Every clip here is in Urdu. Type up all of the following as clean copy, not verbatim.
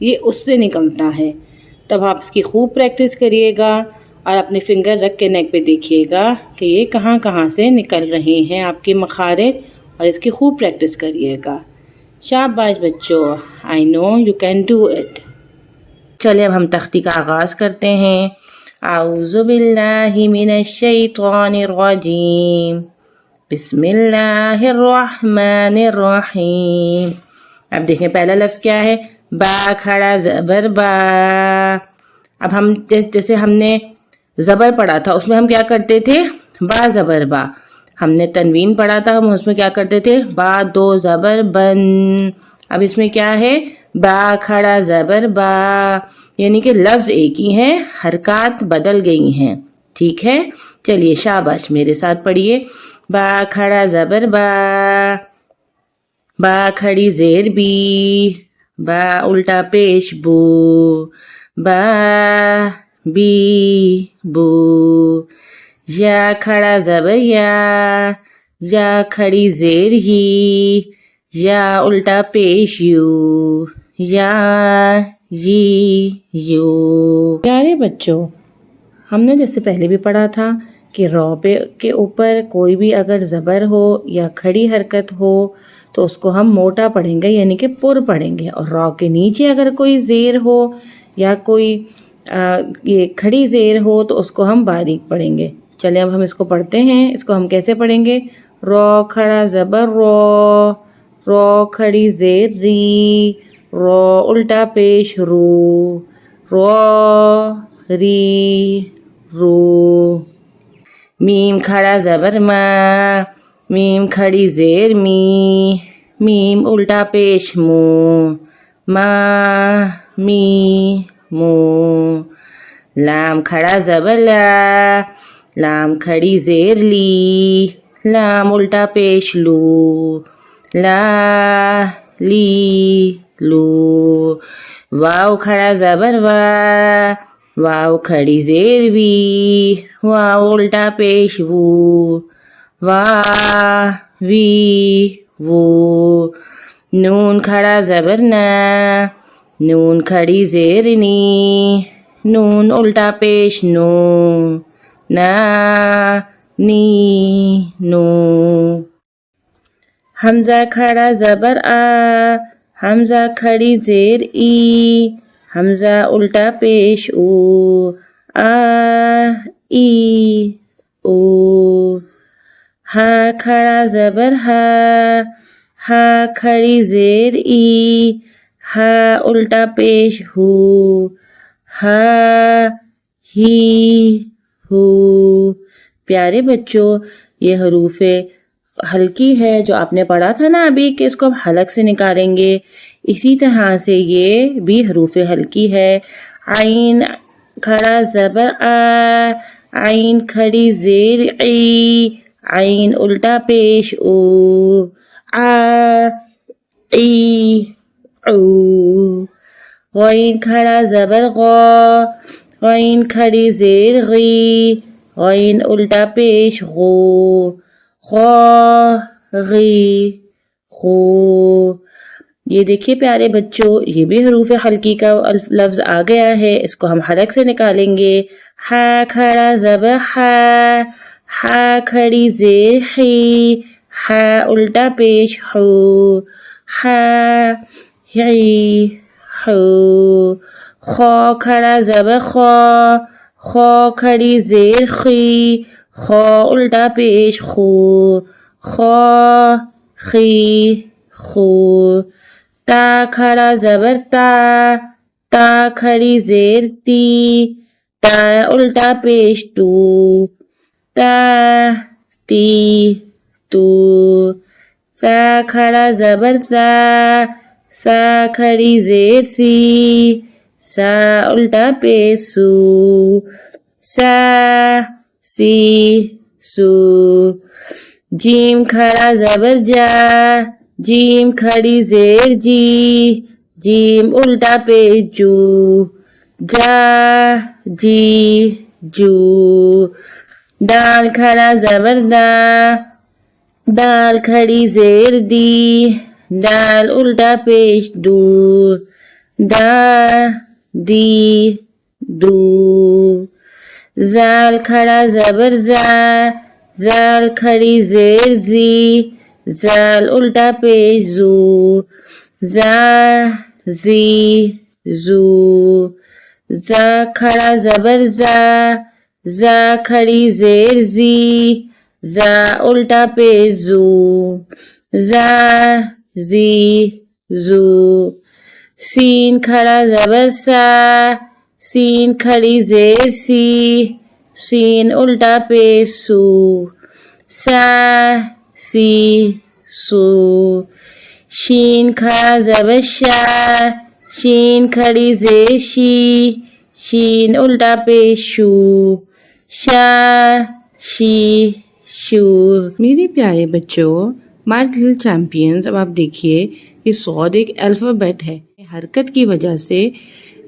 یہ اس سے نکلتا ہے. تب آپ اس کی خوب پریکٹس کریے گا اور اپنے فنگر رکھ کے نیک پہ دیکھیے گا کہ یہ کہاں کہاں سے نکل رہے ہیں آپ کے مخارج، اور اس کی خوب پریکٹس کریے گا. شاباش بچوں، آئی نو یو کین ڈو اٹ. چلے اب ہم تختی کا آغاز کرتے ہیں. اعوذ باللہ من الشیطان الرجیم، بسم اللہ الرحمن الرحیم. اب دیکھیں پہلا لفظ کیا ہے؟ با کھڑا زبر با. اب ہم جیسے ہم نے زبر پڑھا تھا اس میں ہم کیا کرتے تھے؟ با زبر با. ہم نے تنوین پڑھا تھا، ہم اس میں کیا کرتے تھے؟ با دو زبر بن. اب اس میں کیا ہے؟ با کھڑا زبر با، یعنی کہ لفظ ایک ہی ہیں، حرکات بدل گئی ہیں. ٹھیک ہے، چلیے شاباش میرے ساتھ پڑھیے. با کھڑا زبر با، با کھڑی زیر بی، با الٹا پیش بو، با بی بو. یا کھڑا زبر یا، یا کھڑی زیر ہی، یا الٹا پیش یو، یا یی یو. پیارے بچوں، ہم نے جیسے پہلے بھی پڑھا تھا کہ رو کے اوپر کوئی بھی اگر زبر ہو یا کھڑی حرکت ہو تو اس کو ہم موٹا پڑھیں گے، یعنی کہ پر پڑھیں گے. اور رو کے نیچے اگر کوئی زیر ہو یا کوئی یہ کھڑی زیر ہو تو اس کو ہم باریک پڑھیں گے. چلیں اب ہم اس کو پڑھتے ہیں. اس کو ہم کیسے پڑھیں گے؟ رو کھڑا زبر رو، رو کھڑی زیر ری، رو الٹا پیش رو، رو ری رو. میم کھڑا زبر ما، میم کھڑی زیر می، میم الٹا پیش مو، ما می مو. لام کھڑا زبر لا، لام کھڑی زیر لی، لام الٹا پیش لو، لا لی لو. واو کھڑا زبر وا، واو کھڑی زیر وی، واو الٹا پیش وو، وا وی وو. نون کھڑا زبر نا، نون کھڑی زیر نی، نون الٹا پیش نو، نا نی نو. حمزہ کھڑا زبر آ، حمزہ کھڑی زیر ای، حمزہ الٹا پیش او، آ ای او. ہا کھڑا زبر ہا، ہا کھڑی زیر ای، ہا الٹا پیش ہو، ہا ہی ہو. پیارے بچوں، یہ حروف حلقی ہے جو آپ نے پڑھا تھا نا ابھی کہ اس کو ہم حلق سے نکالیں گے، اسی طرح سے یہ بھی حروف حلقی ہے. عین کھڑا زبر آ، عین کھڑی زیر ای، عین الٹا پیش او، آ ای او. غین کھڑا زبر غا، غین کھڑی زیر غی، غین الٹا پیش غو، غا غی غو. یہ دیکھیے پیارے بچوں، یہ بھی حروف حلقی کا لفظ آ گیا ہے، اس کو ہم حلق سے نکالیں گے. ہا کھڑا زبر ہا، ہا کھڑی زیر ہی، ہا الٹا پیش ہو، ہا ہی ہو. خا کھڑا زبر خا، خا کھڑی زیر خی، خا الٹا پیش خو، خا خی خو. تا کھڑا زبر تا، تا کھڑی زیر تی، تا الٹا پیش تو، تا تی تو. سا کھڑا زبر سا، سا کھڑی زیر سی، سا الٹا پیش سو، سا سی سو. جیم کھڑا زبر جا، جیم کھڑی زیر جی، جیم الٹا پیش جو، جا جی جو. دال کھڑا زبر دا، دال کھڑی زیر دی، دال الٹا پیش دو، دا دی دو زال کھڑا زبر زا زال کھڑی زیر زی زال الٹا پیش زو زا زی زو زا کھڑا زبر زا زا کھڑی زیر زی زا الٹا پیش زو زا زی زو سین کھڑا زبر سا سین کھڑی زیر سی سین الٹا پیش سو سا سی سو شین کھڑا زبر شا شین کھڑی زیر شی شین الٹا پیش شو شا شی شو۔ میرے پیارے بچوں، مائی لٹل چیمپئنز، اب آپ دیکھیے یہ صاد ایک الفابیٹ ہے، حرکت کی وجہ سے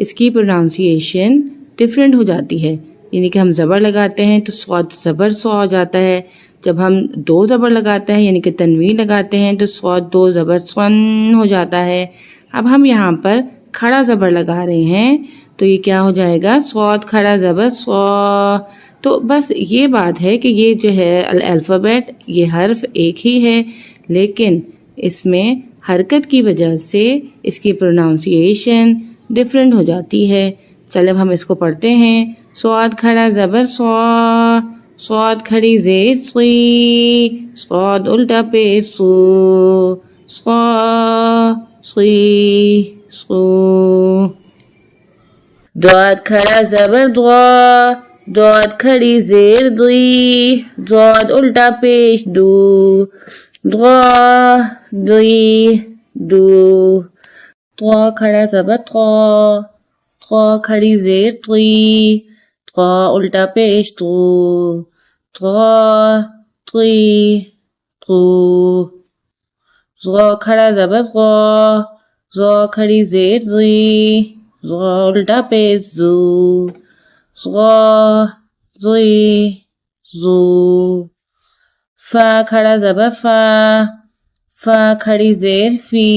اس کی پروننسیشن ڈفرینٹ ہو جاتی ہے، یعنی کہ ہم زبر لگاتے ہیں تو صاد زبر سو ہو جاتا ہے، جب ہم دو زبر لگاتے ہیں یعنی کہ تنوین لگاتے ہیں تو صاد دو زبر سن ہو جاتا ہے۔ اب ہم یہاں پر کھڑا زبر لگا رہے ہیں تو یہ کیا ہو جائے گا، صاد کھڑا زبر سو۔ تو بس یہ بات ہے کہ یہ جو ہے الفابیٹ، یہ حرف ایک ہی ہے لیکن اس میں حرکت کی وجہ سے اس کی پروننسیشن ڈفرینٹ ہو جاتی ہے۔ چلے اب ہم اس کو پڑھتے ہیں۔ صاد کھڑا زبر سو صاد کھڑی زیر سوئی صاد الٹا پیش سو صا سوئی سو۔ ضاد کھڑا زبر ضا ضاد کھڑی زیر دوئی ضاد الٹا پیش دو ضا دوئی دو۔ طا کھڑا زبر طا طا کھڑی زیر طی طا الٹا پیش تو طا طی تو۔ ظا کھڑا زبر ظا ظا کھڑی زیر زی ظا الٹا پیش زو ظا زی زو۔ فا کھڑا زبر فا فا کھڑی زیر فی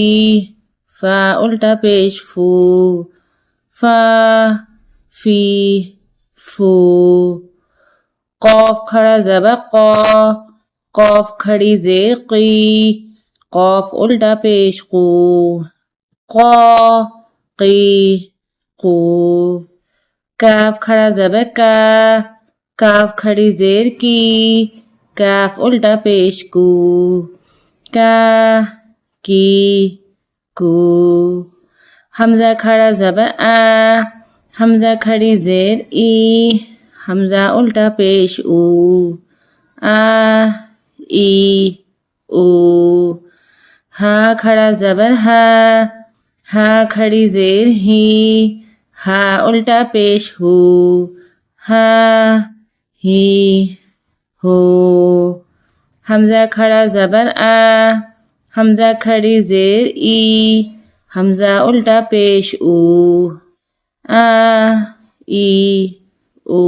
فا الٹا پیش فو فا فی فو۔ قاف کھڑا زبر قا قاف کھڑی زیر قی قاف الٹا پیش قو قا قی قو۔ کاف کھڑا زبر کا کاف کھڑی زیر کی کاف الٹا پیش کو کا کی کو۔ حمزہ کھڑا زبر آ حمزہ کھڑی زیر ای حمزہ الٹا پیش او آ ای او۔ ہا کھڑا زبر ہا ہا کھڑی زیر ہی ہا الٹا پیش ہو ہا ہی ہو۔ حمزہ کھڑا زبر آ حمزہ کھڑی زیر ای حمزہ الٹا پیش او آ ای او۔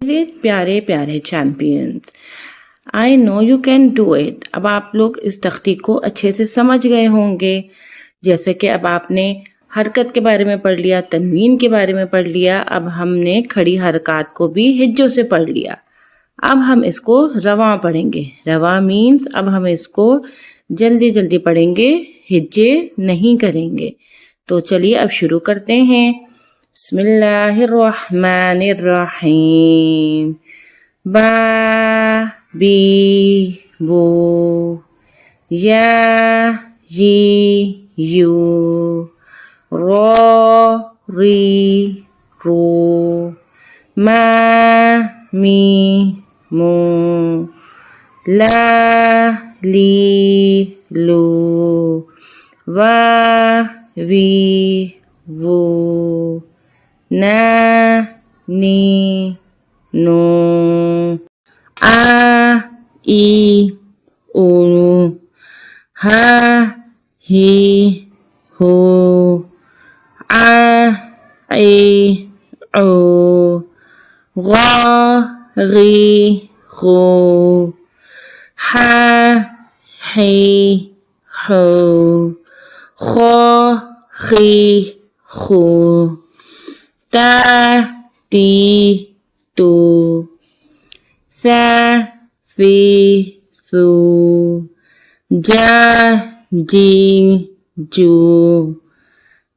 میرے پیارے پیارے champions, I know you can do it۔ اب آپ لوگ اس تختی کو اچھے سے سمجھ گئے ہوں گے، جیسے کہ اب آپ نے حرکت کے بارے میں پڑھ لیا، تنوین کے بارے میں پڑھ لیا، اب ہم نے کھڑی حرکات کو بھی ہجوں سے پڑھ لیا۔ اب ہم اس کو رواں پڑھیں گے۔ رواں مینز اب ہم اس کو جلدی جلدی پڑھیں گے، ہجے نہیں کریں گے۔ تو چلیے اب شروع کرتے ہیں۔ بسم اللہ الرحمن الرحیم۔ با بی بو یا جی یو رو ری رو ما می مو لا لی لو وا وی وو نا نی نو آ ای او ہا ہی ہو آ ای او غا غی غو حا حی حو خا خی خو تا تی تو سا سی سو جا جی جو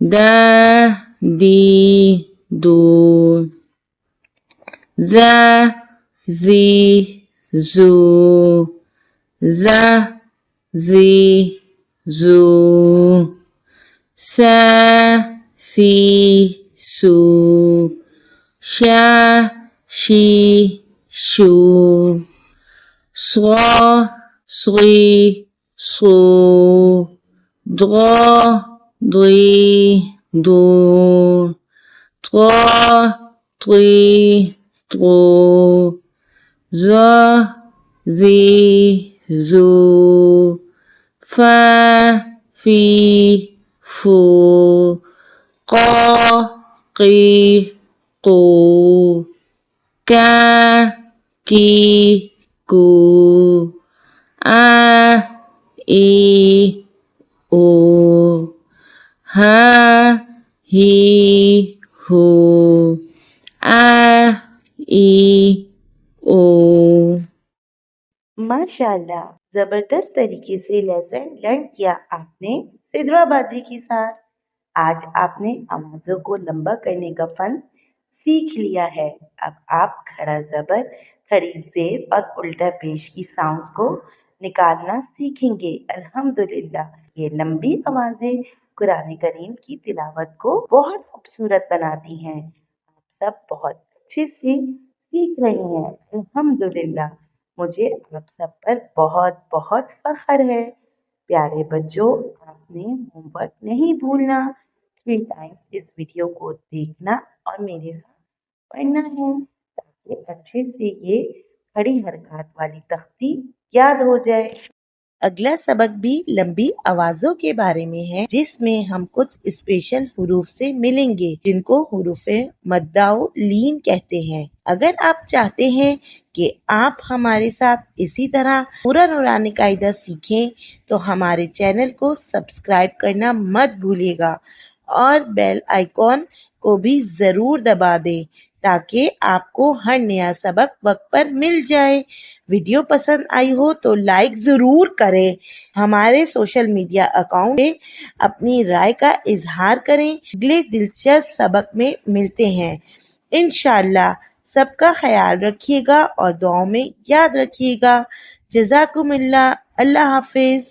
دا دی دو زا زی زو زا زی زو سا سی سو شا شی شو سوا سوی سو درا دری دو ترا تری ترو زا زی زو فا فی فو قا قی قو کا کی کو آ ای او ہا ہی ہو آ ای او ماشاءاللہ، زبردست طریقے سے لیسن لرن کیا آپ نے سدرا باجی کے ساتھ۔ آج آپ نے آوازوں کو لمبا کرنے کا فن سیکھ لیا ہے۔ اب آپ کھڑا زبر، کھڑی زیر اور الٹا پیش کی ساؤنڈز کو نکالنا سیکھیں گے۔ الحمدللہ، یہ لمبی آوازیں قرآن کریم کی تلاوت کو بہت خوبصورت بناتی ہیں۔ آپ سب بہت اچھے سے سیکھ رہے ہیں، الحمدللہ۔ مجھے آپ سب پر بہت بہت فخر ہے۔ پیارے بچوں، آپ نے ہوم ورک نہیں بھولنا، 3 ٹائمز اس ویڈیو کو دیکھنا اور میرے ساتھ پڑھنا ہے تاکہ اچھے سے یہ کھڑی حرکات والی تختی یاد ہو جائے۔ اگلا سبق بھی لمبی آوازوں کے بارے میں ہے، جس میں ہم کچھ اسپیشل حروف سے ملیں گے جن کو حروف مدہ و لین کہتے ہیں۔ اگر آپ چاہتے ہیں کہ آپ ہمارے ساتھ اسی طرح پورا نورانی قاعدہ سیکھیں تو ہمارے چینل کو سبسکرائب کرنا مت بھولیے گا اور بیل آئیکن کو بھی ضرور دبا دیں تاکہ آپ کو ہر نیا سبق وقت پر مل جائے۔ ویڈیو پسند آئی ہو تو لائک ضرور کریں۔ ہمارے سوشل میڈیا اکاؤنٹ پہ اپنی رائے کا اظہار کریں۔ اگلے دلچسپ سبق میں ملتے ہیں انشاءاللہ۔ سب کا خیال رکھیے گا اور دعاؤں میں یاد رکھیے گا۔ جزاکم اللہ، اللہ حافظ۔